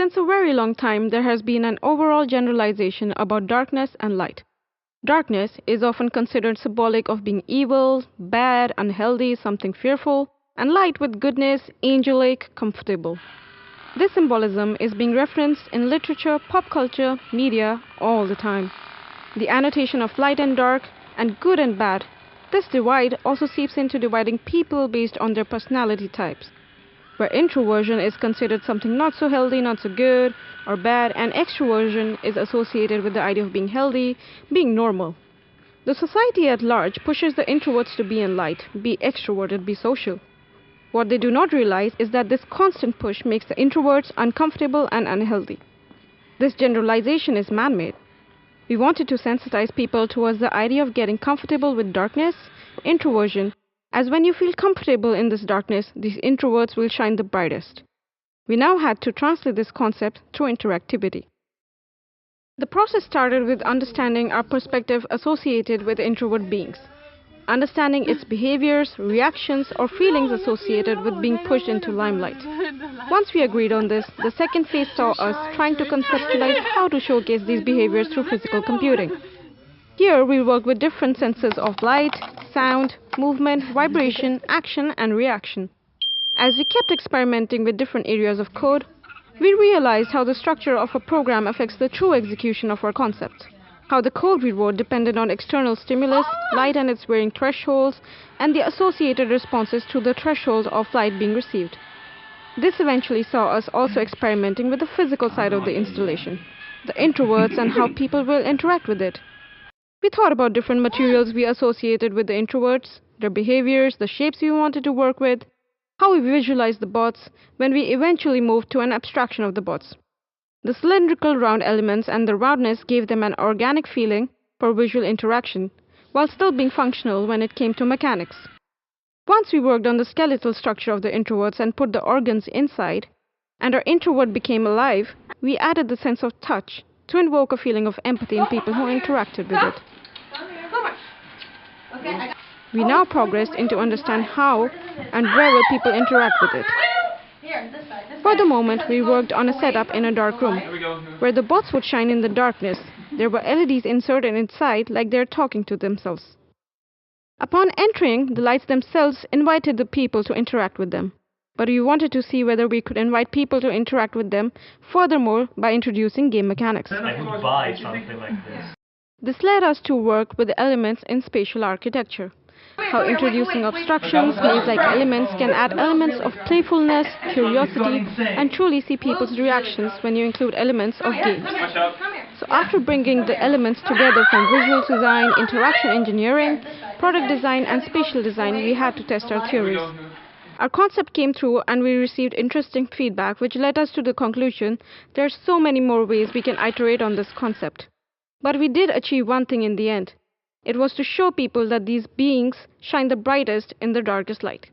Since a very long time, there has been an overall generalization about darkness and light. Darkness is often considered symbolic of being evil, bad, unhealthy, something fearful, and light with goodness, angelic, comfortable. This symbolism is being referenced in literature, pop culture, media all the time. The annotation of light and dark, and good and bad. This divide also seeps into dividing people based on their personality types, where introversion is considered something not so healthy, not so good, or bad, and extroversion is associated with the idea of being healthy, being normal. The society at large pushes the introverts to be in light, be extroverted, be social. What they do not realize is that this constant push makes the introverts uncomfortable and unhealthy. This generalization is man-made. We wanted to sensitize people towards the idea of getting comfortable with darkness, introversion, as when you feel comfortable in this darkness, these introverts will shine the brightest. We now had to translate this concept through interactivity. The process started with understanding our perspective associated with introvert beings, understanding its behaviors, reactions, or feelings associated with being pushed into limelight. Once we agreed on this, the second phase saw us trying to conceptualize how to showcase these behaviors through physical computing. Here we work with different senses of light, sound, movement, vibration, action, and reaction. As we kept experimenting with different areas of code, we realized how the structure of a program affects the true execution of our concept. How the code we wrote depended on external stimulus, light and its varying thresholds, and the associated responses to the threshold of light being received. This eventually saw us also experimenting with the physical side of the installation, the introverts and how people will interact with it. We thought about different materials we associated with the introverts, their behaviors, the shapes we wanted to work with, how we visualized the bots, when we eventually moved to an abstraction of the bots. The cylindrical round elements and the roundness gave them an organic feeling for visual interaction, while still being functional when it came to mechanics. Once we worked on the skeletal structure of the introverts and put the organs inside, and our introvert became alive, we added the sense of touch to invoke a feeling of empathy in people who interacted with it. We now progressed into understand how and where will people interact with it. For the moment, we worked on a setup in a dark room, where the bots would shine in the darkness. There were LEDs inserted inside like they're talking to themselves. Upon entering, the lights themselves invited the people to interact with them. But we wanted to see whether we could invite people to interact with them furthermore by introducing game mechanics. I would buy something like this. This led us to work with the elements in spatial architecture. How introducing abstractions, maze-like elements can add elements of playfulness, curiosity, and truly see people's reactions when you include elements of games. So after bringing the elements together from visual design, interaction engineering, product design, and spatial design, we had to test our theories. Our concept came through and we received interesting feedback which led us to the conclusion there are so many more ways we can iterate on this concept. But we did achieve one thing in the end. It was to show people that these beings shine the brightest in the darkest light.